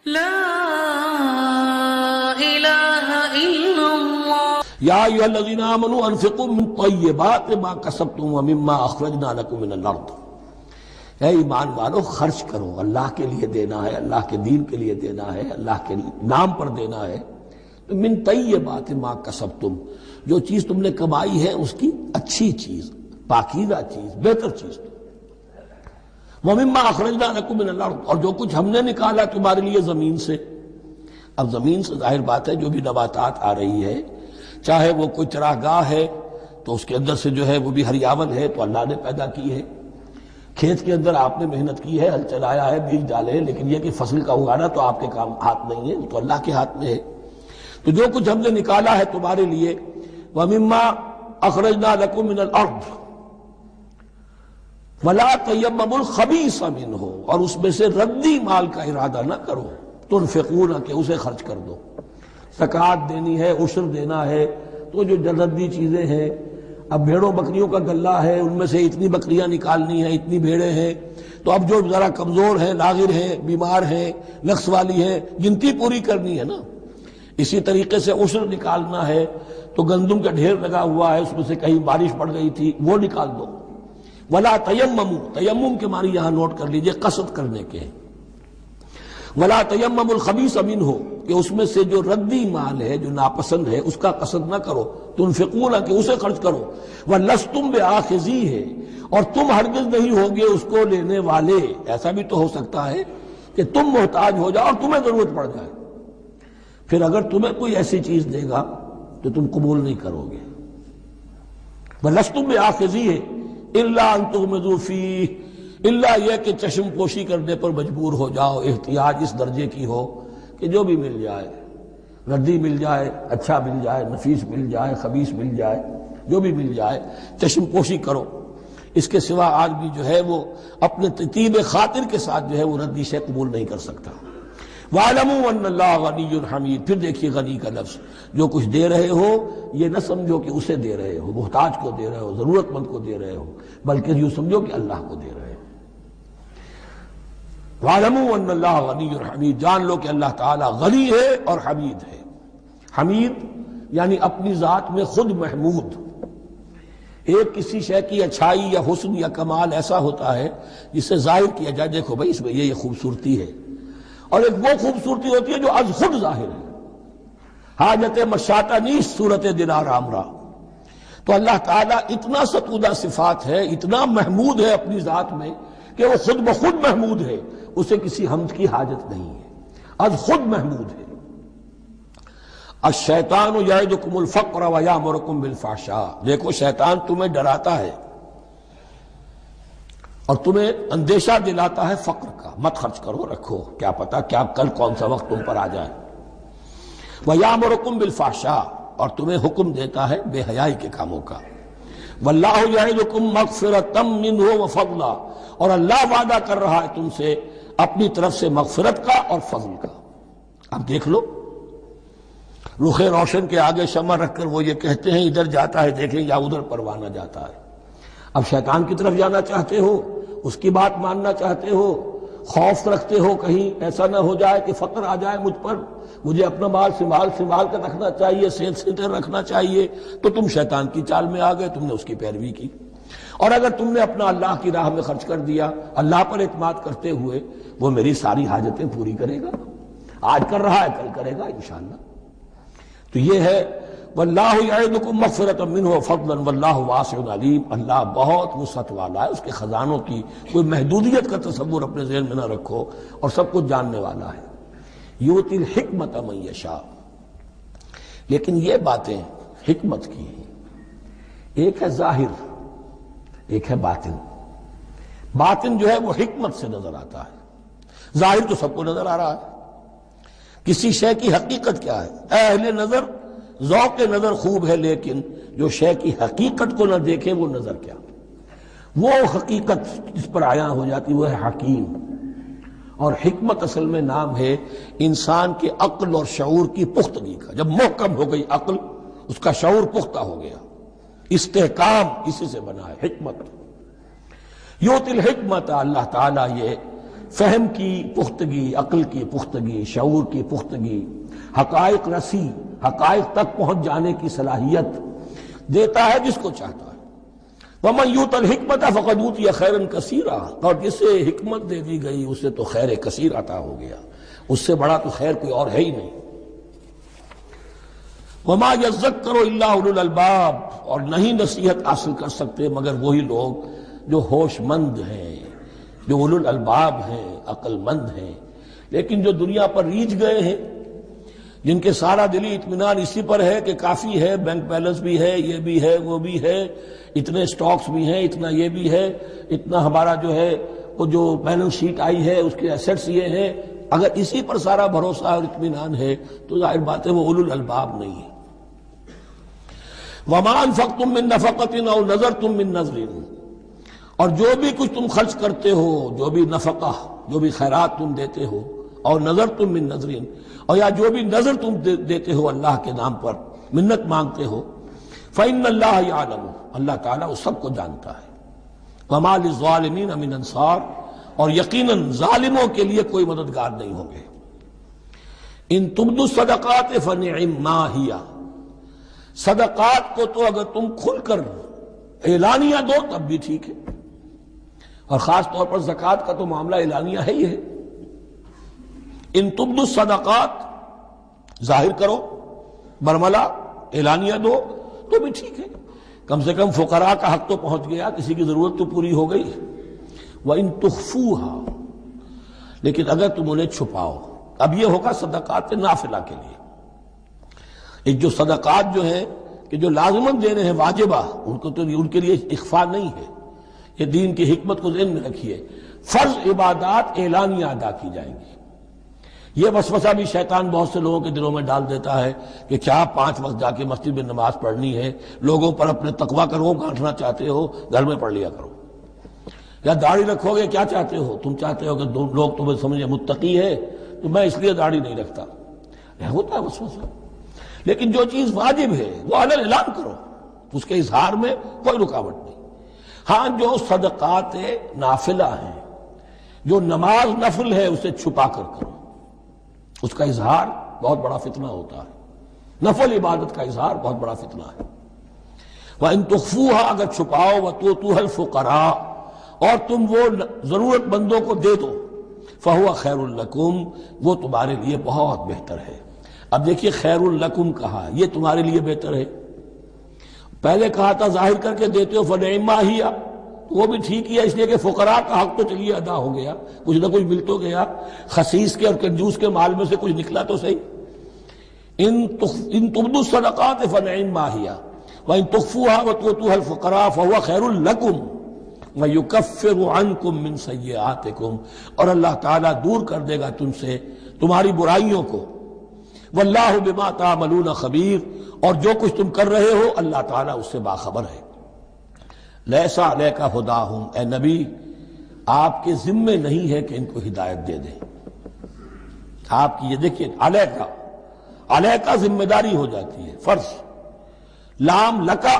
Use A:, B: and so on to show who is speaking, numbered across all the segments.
A: لا الہ الا اللہ
B: یا ایھا الذین آمنوا انفقوا من طیبات ما کسبتم ومما اخرجنا لکم من الارض۔ اے ایمان والو، خرچ کرو، اللہ کے لیے دینا ہے، اللہ کے دین کے لیے دینا ہے، اللہ کے نام پر دینا ہے۔ من طیبات ما کسبتم، جو چیز تم نے کمائی ہے اس کی اچھی چیز، پاکیزہ چیز، بہتر چیز۔ وَمِمَّا أَخْرَجْنَا لَكُم مِّنَ الْأَرْضِ، اور جو کچھ ہم نے نکالا تمہارے لیے زمین سے۔ اب زمین سے ظاہر بات ہے جو بھی نباتات آ رہی ہے، چاہے وہ کوئی چراگاہ ہے تو اس کے اندر سے جو ہے وہ بھی ہریاول ہے تو اللہ نے پیدا کی ہے، کھیت کے اندر آپ نے محنت کی ہے، ہل چلایا ہے، بیج ڈالے ہیں، لیکن یہ کہ فصل کا اگانا تو آپ کے کام ہاتھ نہیں ہے، تو اللہ کے ہاتھ میں ہے۔ تو جو کچھ ہم نے نکالا ہے تمہارے لیے، وَمِمَّا أَخْرَجْنَا لَكُم مِّنَ الْأَرْضِ وَلَا تَيَمَّمُوا الْخَبِيثَ مِنْهُ، اور اس میں سے ردی مال کا ارادہ نہ کرو، تنفقون، کہ اسے خرچ کر دو۔ زکوٰۃ دینی ہے، عشر دینا ہے، تو جو ردی چیزیں ہیں، اب بھیڑوں بکریوں کا غلہ ہے، ان میں سے اتنی بکریاں نکالنی ہیں، اتنی بھیڑیں ہیں، تو اب جو ذرا کمزور ہیں، لاغر ہیں، بیمار ہیں، نقص والی ہیں، گنتی پوری کرنی ہے نا۔ اسی طریقے سے عشر نکالنا ہے تو گندم کا ڈھیر لگا ہوا ہے، اس میں سے کہیں بارش پڑ گئی تھی، وہ نکال دو۔ ولا تیمموا، تیمم کے معنی یہاں نوٹ کر لیجئے، قصد کرنے کے ہیں۔ ولا تیمموا الخبیث منہ، کہ اس میں سے جو ردی مال ہے، جو ناپسند ہے، اس کا قصد نہ کرو، تنفقون، کہ اسے خرچ کرو، ولستم بآخذیہ، اور تم ہرگز نہیں ہوگے اس کو لینے والے۔ ایسا بھی تو ہو سکتا ہے کہ تم محتاج ہو جاؤ اور تمہیں ضرورت پڑ جائے، پھر اگر تمہیں کوئی ایسی چیز دے گا تو تم قبول نہیں کرو گے۔ وَلَسْتُمْ بِآخِذِيهِ إِلَّا أَن تُغْمِضُوا فِيهِ، الا یہ کہ چشم پوشی کرنے پر مجبور ہو جاؤ، احتیاج اس درجے کی ہو کہ جو بھی مل جائے، ردی مل جائے، اچھا مل جائے، نفیس مل جائے، خبیث مل جائے، جو بھی مل جائے، چشم پوشی کرو۔ اس کے سوا آدمی جو ہے وہ اپنے طیب خاطر کے ساتھ جو ہے وہ ردی سے قبول نہیں کر سکتا۔ وَاعْلَمُوا أَنَّ اللَّهَ غَنِيٌّ حَمِيدٌ، پھر دیکھیے غنی کا لفظ، جو کچھ دے رہے ہو یہ نہ سمجھو کہ اسے دے رہے ہو، محتاج کو دے رہے ہو، ضرورت مند کو دے رہے ہو، بلکہ یوں سمجھو کہ اللہ کو دے رہے ہو۔ وَاعْلَمُوا أَنَّ اللَّهَ غَنِيٌّ حَمِيدٌ، جان لو کہ اللہ تعالیٰ غنی ہے اور حمید ہے۔ حمید یعنی اپنی ذات میں خود محمود۔ ایک کسی شے کی اچھائی یا حسن یا کمال ایسا ہوتا ہے جسے ظاہر کیا جائے، دیکھو بھائی اس میں یہ خوبصورتی ہے، اور ایک وہ خوبصورتی ہوتی ہے جو از خود ظاہر ہے۔ حاجت مشاطہ نیست صورت دینار آمرا، تو اللہ تعالیٰ اتنا ستودہ صفات ہے، اتنا محمود ہے اپنی ذات میں کہ وہ خود بخود محمود ہے، اسے کسی حمد کی حاجت نہیں ہے، از خود محمود ہے۔ الشیطان یعدکم الفقر ویامرکم بالفحشاء، دیکھو شیطان تمہیں ڈراتا ہے اور تمہیں اندیشہ دلاتا ہے فقر کا، مت خرچ کرو، رکھو، کیا پتا کیا کل کون سا وقت تم پر آ جائے۔ وَيَأْمُرُكُمْ بِالْفَحْشَاءِ، اور تمہیں حکم دیتا ہے بے حیائی کے کاموں کا۔ وَاللَّهُ يَعِدُكُمْ مَغْفِرَةً مِّنْهُ وَفَضْلًا، اور اللہ وعدہ کر رہا ہے تم سے اپنی طرف سے مغفرت کا اور فضل کا۔ اب دیکھ لو، رخ روشن کے آگے شمع رکھ کر وہ یہ کہتے ہیں ادھر جاتا ہے دیکھیں یا ادھر پروانہ جاتا ہے۔ اب شیطان کی طرف جانا چاہتے ہو، اس کی بات ماننا چاہتے ہو، خوف رکھتے ہو کہیں ایسا نہ ہو جائے کہ فقر آ جائے مجھ پر، مجھے اپنا مال سنبھال کر رکھنا چاہیے، صحت سے رکھنا چاہیے، تو تم شیطان کی چال میں آ گئے، تم نے اس کی پیروی کی۔ اور اگر تم نے اپنا اللہ کی راہ میں خرچ کر دیا، اللہ پر اعتماد کرتے ہوئے، وہ میری ساری حاجتیں پوری کرے گا، آج کر رہا ہے کل کرے گا انشاءاللہ۔ تو یہ ہے واللہ یعدکم مغفرۃ منہ وفضلا واللہ واسع علیم، اللہ بہت وسعت والا ہے، اس کے خزانوں کی کوئی محدودیت کا تصور اپنے ذہن میں نہ رکھو، اور سب کچھ جاننے والا ہے۔ یؤتی الحکمۃ من یشاء، لیکن یہ باتیں حکمت کی ہیں، ایک ہے ظاہر، ایک ہے باطن۔ باطن جو ہے وہ حکمت سے نظر آتا ہے، ظاہر تو سب کو نظر آ رہا ہے۔ کسی شے کی حقیقت کیا ہے؟ اہل نظر ذوق نظر خوب ہے، لیکن جو شے کی حقیقت کو نہ دیکھے وہ نظر کیا؟ وہ حقیقت جس پر عیاں ہو جاتی وہ ہے حکیم۔ اور حکمت اصل میں نام ہے انسان کے عقل اور شعور کی پختگی کا۔ جب محکم ہو گئی عقل، اس کا شعور پختہ ہو گیا، استحکام اسی سے بنا ہے حکمت۔ یؤتی الحکمت، اللہ تعالیٰ یہ فہم کی پختگی، عقل کی پختگی، شعور کی پختگی، حقائق رسی، حقائق تک پہنچ جانے کی صلاحیت دیتا ہے جس کو چاہتا ہے۔ وَمَنْ يُؤْتَ الْحِكْمَةَ فَقَدْ أُوتِيَ خَيْرًا كَثِيرًا، اور جسے حکمت دے دی گئی اسے تو خیر کثیر عطا ہو گیا، اس سے بڑا تو خیر کوئی اور ہے ہی نہیں۔ وَمَا يَذَّكَّرُ إِلَّا أُولُو الْأَلْبَابِ، اور نہیں نصیحت حاصل کر سکتے مگر وہی لوگ جو ہوش مند ہیں، جو اولو الالباب ہیں، عقل مند ہیں۔ لیکن جو دنیا پر ریجھ گئے ہیں، جن کے سارا دلی اطمینان اسی پر ہے کہ کافی ہے، بینک بیلنس بھی ہے، یہ بھی ہے، وہ بھی ہے، اتنے سٹاکس بھی ہیں، اتنا یہ بھی ہے، اتنا ہمارا جو ہے وہ جو بیلنس شیٹ آئی ہے اس کے ایسٹس یہ ہیں، اگر اسی پر سارا بھروسہ اور اطمینان ہے تو ظاہر بات ہے وہ اولو الالباب نہیں ہے۔ وَمَا أَنفَقْتُم مِّن نَفَقَةٍ أَوْ نَذَرْتُم مِّن نَذْرٍ، اور جو بھی کچھ تم خرچ کرتے ہو، جو بھی نفقہ، جو بھی خیرات تم دیتے ہو، اور نظر تم من نظرین، اور یا جو بھی نظر تم دیتے ہو اللہ کے نام پر، منت مانگتے ہو، فإن اللہ یعلم، اللہ تعالیٰ اس سب کو جانتا ہے۔ وما للظالمین من انصار، اور یقیناً ظالموں کے لیے کوئی مددگار نہیں ہوں گے۔ ان تبدوا الصدقات فنعما ہی، صدقات کو تو اگر تم کھل کر اعلانیہ دو تب بھی ٹھیک ہے، اور خاص طور پر زکوٰۃ کا تو معاملہ اعلانیہ ہے ہی ہے۔ ان تبدوا الصدقات، ظاہر کرو، برملا اعلانیہ دو تو بھی ٹھیک ہے، کم سے کم فقراء کا حق تو پہنچ گیا، کسی کی ضرورت تو پوری ہو گئی۔ وَإِن تُخْفُوهَا، لیکن اگر تم انہیں چھپاؤ، اب یہ ہوگا صدقات نافلہ کے لیے۔ ایک جو صدقات جو ہیں کہ جو لازماً دینے ہیں واجبہ، ان کو تو ان کے لیے اخفاء نہیں ہے، یہ دین کی حکمت کو ذہن میں رکھیے، فرض عبادات اعلانیہ ادا کی جائیں گی۔ یہ وسوسہ بھی شیطان بہت سے لوگوں کے دلوں میں ڈال دیتا ہے کہ کیا 5 وقت جا کے مسجد میں نماز پڑھنی ہے، لوگوں پر اپنے تقویٰ کرو گانٹنا چاہتے ہو، گھر میں پڑھ لیا کرو، یا داڑھی رکھو گے کیا چاہتے ہو، تم چاہتے ہو کہ لوگ تمہیں سمجھے متقی ہے تو میں اس لیے داڑھی نہیں رکھتا، ہوتا ہے وسوسہ۔ لیکن جو چیز واجب ہے وہ علن اعلان کرو، اس کے اظہار میں کوئی رکاوٹ نہیں۔ ہاں جو صدقات نافلہ ہیں، جو نماز نفل ہے اسے چھپا کر کرو، اس کا اظہار بہت بڑا فتنہ ہوتا ہے، نفل عبادت کا اظہار بہت بڑا فتنہ ہے۔ وَإِن تُخْفُوهَا، اگر چھپاؤ، وَتُؤْتُوهَا الْفُقَرَاءَ، اور تم وہ ضرورت مندوں کو دے دو، فَهُوَ خَيْرٌ لَكُمْ، وہ تمہارے لیے بہت بہتر ہے۔ اب دیکھیے خیر الکم کہا، یہ تمہارے لیے بہتر ہے۔ پہلے کہا تھا ظاہر کر کے دیتے ہو فنعما ہی، وہ بھی ٹھیک ہی ہے، اس لیے کہ فقراء کا حق تو چلیے ادا ہو گیا، کچھ نہ کچھ مل تو گیا، خسیس کے اور کنجوس کے مال میں سے کچھ نکلا تو صحیح۔ ان تبدوا الصدقات فنعما ہی وان تخفوها وتؤتوها الفقراء فهو خیر لکم ویکفر عنکم من سیئاتکم، اور اللہ تعالیٰ دور کر دے گا تم سے تمہاری برائیوں کو۔ واللہ بما تعملون خبیر، اور جو کچھ تم کر رہے ہو اللہ تعالیٰ اس سے باخبر ہے۔ لیس علیک ھداھم، اے نبی آپ کے ذمے نہیں ہے کہ ان کو ہدایت دے دیں، آپ کی یہ دیکھیے علیکا ذمہ داری ہو جاتی ہے، فرض، لام لکا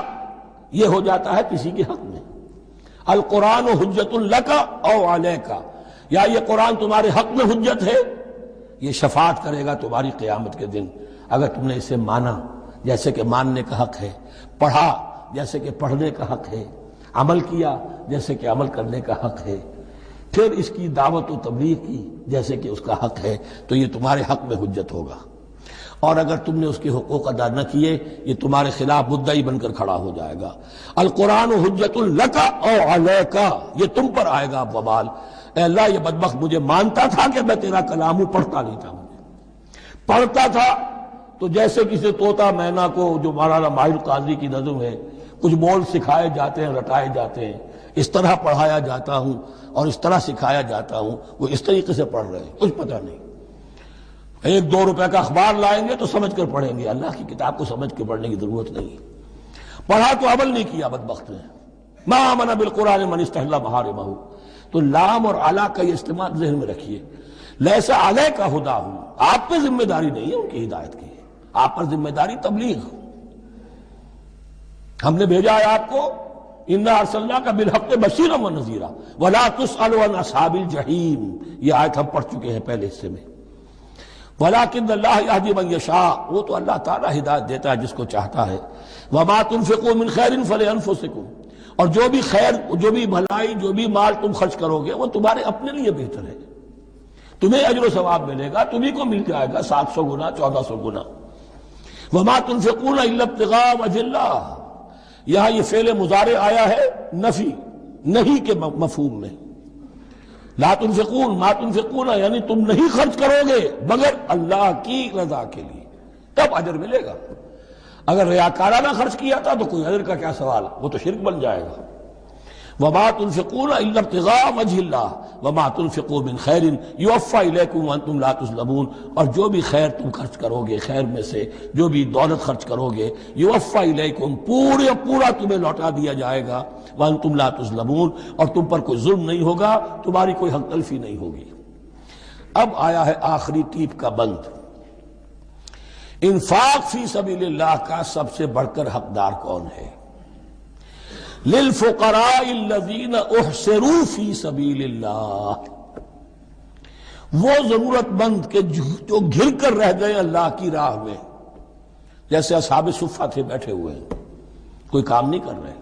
B: یہ ہو جاتا ہے کسی کے حق میں، القرآن حجت لکا او علیکا، یا یہ قرآن تمہارے حق میں حجت ہے، یہ شفاعت کرے گا تمہاری قیامت کے دن اگر تم نے اسے مانا جیسے کہ ماننے کا حق ہے، پڑھا جیسے کہ پڑھنے کا حق ہے، عمل کیا جیسے کہ عمل کرنے کا حق ہے، پھر اس کی دعوت و تبلیغ کی جیسے کہ اس کا حق ہے، تو یہ تمہارے حق میں حجت ہوگا۔ اور اگر تم نے اس کے حقوق ادا نہ کیے یہ تمہارے خلاف مدعی بن کر کھڑا ہو جائے گا۔ القرآن حجت لکا او علیکا، یہ تم پر آئے گا وبال۔ اے اللہ یہ بدبخت مجھے مانتا تھا کہ میں تیرا کلام ہوں، پڑھتا نہیں تھا، مجھے پڑھتا تھا تو جیسے کسی طوطا مینا کو، جو مولانا ماہر قاضی کی نظم ہے، کچھ بول سکھائے جاتے ہیں، رٹائے جاتے ہیں، اس طرح پڑھایا جاتا ہوں اور اس طرح سکھایا جاتا ہوں، وہ اس طریقے سے پڑھ رہے ہیں، کچھ پتہ نہیں۔ 1-2 روپے کا اخبار لائیں گے تو سمجھ کر پڑھیں گے، اللہ کی کتاب کو سمجھ کے پڑھنے کی ضرورت نہیں، پڑھا تو عمل نہیں کیا بدبخت نے۔ ما آمن بالقرآن من استحل محارمہ، تو لام اور علا کا یہ استعمال ذہن میں رکھیے۔ لیس علیک ھداھم، آپ پہ ذمہ داری نہیں ہے ان کی ہدایت کی، آپ پر ذمہ داری تبلیغ، ہم نے بھیجا ہے آپ کو انا ارسلناک بالحق بشیرا ونذیرا ولا تسأل عن اصحاب الجحیم، یہ آیت ہم پڑھ چکے ہیں پہلے حصے میں۔ ولیکن اللہ یہدی من یشاء، وہ تو اللہ تعالیٰ ہدایت دیتا ہے جس کو چاہتا ہے۔ وما تنفقوا من خیر فلانفسکم، اور جو بھی خیر، جو بھی بھلائی، جو بھی مال تم خرچ کرو گے وہ تمہارے اپنے لیے بہتر ہے، تمہیں اجر و ثواب ملے گا، تمہیں کو مل جائے گا 700 گنا 1400 گنا۔ وما تنفقون الا ابتغاء وجہ اللہ، یہاں یہ فعل مضارع آیا ہے نفی، نہیں کے مفہوم میں۔ لا تنفقون، ما تنفقون یعنی تم نہیں خرچ کرو گے مگر اللہ کی رضا کے لیے، تب اجر ملے گا۔ اگر ریاکارانہ خرچ کیا تھا تو کوئی اجر کا کیا سوال، وہ تو شرک بن جائے گا۔ وما تنفقون الا ابتغاء وجہ اللہ وما تنفقوا من خیر یوفی الیکم وانتم لا تظلمون، اور جو بھی خیر تم خرچ کرو گے، خیر میں سے جو بھی دولت خرچ کرو گے، یوفی الیکم، پورا تمہیں لوٹا دیا جائے گا، وانتم لا تظلمون، اور تم پر کوئی ظلم نہیں ہوگا، تمہاری کوئی حق تلفی نہیں ہوگی۔ اب آیا ہے آخری ٹیپ کا بند، انفاق فی سبیل اللہ کا سب سے بڑھ کر حقدار کون ہے؟ للفقراء الذین احصروا فی سبیل اللہ، وہ ضرورت مند کہ جو گھر کر رہ گئے اللہ کی راہ میں، جیسے اصحاب صفہ تھے، بیٹھے ہوئے ہیں، کوئی کام نہیں کر رہے،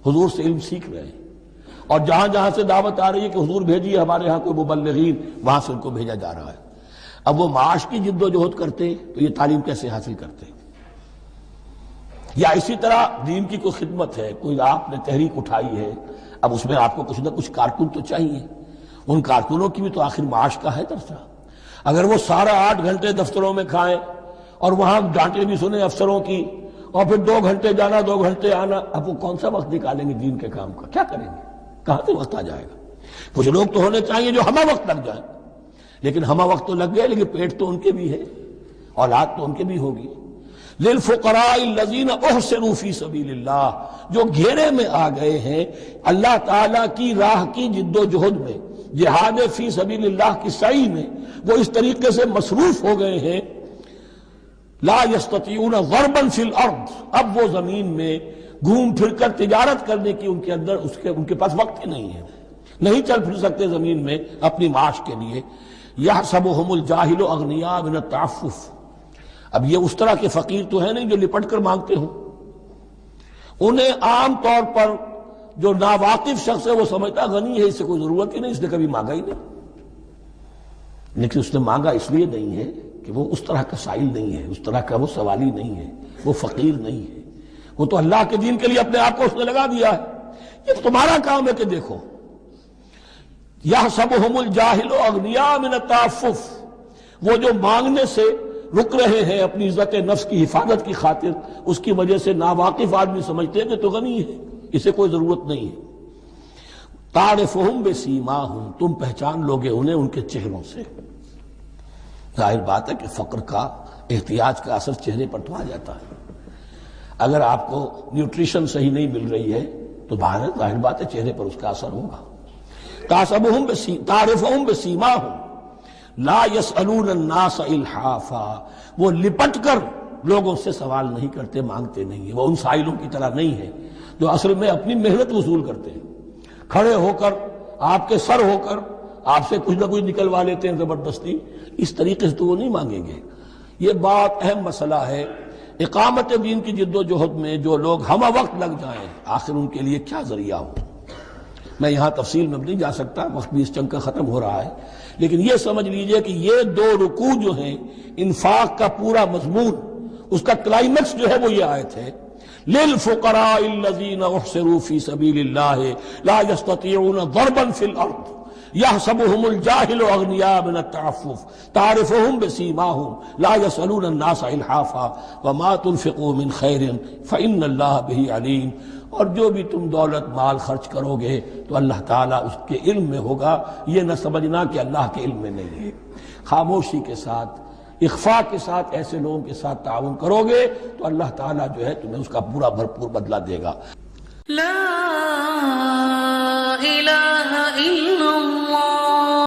B: حضور سے علم سیکھ رہے ہیں، اور جہاں جہاں سے دعوت آ رہی ہے کہ حضور بھیجیے ہمارے ہاں کوئی مبلغین، وہاں سے ان کو بھیجا جا رہا ہے۔ اب وہ معاش کی جد و جہد کرتے تو یہ تعلیم کیسے حاصل کرتے؟ یا اسی طرح دین کی کوئی خدمت ہے، کوئی آپ نے تحریک اٹھائی ہے، اب اس میں آپ کو کچھ نہ کچھ کارکن تو چاہیے، ان کارکنوں کی بھی تو آخر معاش کا ہے درجہ۔ اگر وہ سارا 8 گھنٹے دفتروں میں کھائیں اور وہاں ڈانٹیں بھی سنیں افسروں کی، اور پھر 2 گھنٹے جانا 2 گھنٹے آنا، اب وہ کون سا وقت نکالیں گے دین کے کام کا؟ کیا کریں گے؟ کہاں سے وقت آ جائے گا؟ کچھ لوگ تو ہونے چاہیے جو ہمہ وقت لگ جائیں، لیکن ہمہ وقت تو لگ گئے، لیکن پیٹ تو ان کے بھی ہے، اولاد تو ان کے بھی ہوگی۔ للفقراء الذین احصروا فی سبیل اللہ، جو گھیرے میں آ گئے ہیں اللہ تعالیٰ کی راہ کی جد و جہد میں، جہاد فی سبیل اللہ کی سعی میں، وہ اس طریقے سے مصروف ہو گئے ہیں، لا یستطیعون ضربا فی الارض، اب وہ زمین میں گھوم پھر کر تجارت کرنے کی ان کے اندر ان کے پاس وقت ہی نہیں ہے، نہیں چل پھر سکتے زمین میں اپنی معاش کے لیے۔ یحسبهم الجاہل اغنیاء من التعفف، اب یہ اس طرح کے فقیر تو ہیں نہیں جو لپٹ کر مانگتے ہوں، انہیں عام طور پر جو ناواقف شخص ہے وہ سمجھتا غنی ہے، اس سے کوئی ضرورت ہی نہیں، اس نے کبھی مانگا ہی نہیں، لیکن اس نے مانگا اس لیے نہیں ہے کہ وہ اس طرح کا سائل نہیں ہے، اس طرح کا وہ سوالی نہیں ہے، وہ فقیر نہیں ہے، وہ تو اللہ کے دین کے لیے اپنے آپ کو اس نے لگا دیا ہے۔ یہ تمہارا کام ہے کہ دیکھو، یحسبهم الجاہل اغنیاء من التعفف، وہ جو مانگنے سے رک رہے ہیں اپنی عزت نفس کی حفاظت کی خاطر، اس کی وجہ سے ناواقف آدمی سمجھتے ہیں کہ تو غنی ہے، اسے کوئی ضرورت نہیں ہے۔ تعرفهم بسیماہم، تم پہچان لوگے انہیں ان کے چہروں سے۔ ظاہر بات ہے کہ فقر کا، احتیاج کا اثر چہرے پر تو آ جاتا ہے۔ اگر آپ کو نیوٹریشن صحیح نہیں مل رہی ہے تو ظاہر بات ہے چہرے پر اس کا اثر ہوگا۔ تعرفهم بسیماہم لا يسألون الناس الحافا، وہ لپٹ کر لوگوں سے سوال نہیں کرتے، مانگتے نہیں ہیں، وہ ان سائلوں کی طرح نہیں ہے جو اصل میں اپنی محنت وصول کرتے ہیں، کھڑے ہو کر آپ کے سر ہو کر آپ سے کچھ نہ کچھ نکلوا لیتے ہیں زبردستی، اس طریقے سے تو وہ نہیں مانگیں گے۔ یہ بات اہم مسئلہ ہے۔ اقامت دین کی جد و جہد میں جو لوگ ہمہ وقت لگ جائیں، آخر ان کے لیے کیا ذریعہ ہو؟ میں یہاں تفصیل میں نہیں جا سکتا، وقت بھی اس چنگ کا ختم ہو رہا ہے، لیکن یہ سمجھ لیجئے کہ یہ 2 رکوع جو ہیں، انفاق کا پورا مضمون، اس کا کلائمیکس جو ہے وہ یہ آیت ہے، للفقراء الذین احصروا فی سبیل اللہ لا یستطیعون ضربا فی الارض یحسبهم الجاہل اغنیاء من التعفف تعرفهم بسیماہم لا يسألون الناس الحافا وما تنفقوا من خیر فإن اللہ بہ علیم، اور جو بھی تم دولت مال خرچ کرو گے تو اللہ تعالیٰ اس کے علم میں ہوگا، یہ نہ سمجھنا کہ اللہ کے علم میں نہیں ہے۔ خاموشی کے ساتھ، اخفاء کے ساتھ ایسے لوگوں کے ساتھ تعاون کرو گے تو اللہ تعالیٰ جو ہے تمہیں اس کا پورا بھرپور بدلہ دے گا۔
A: لا الہ الا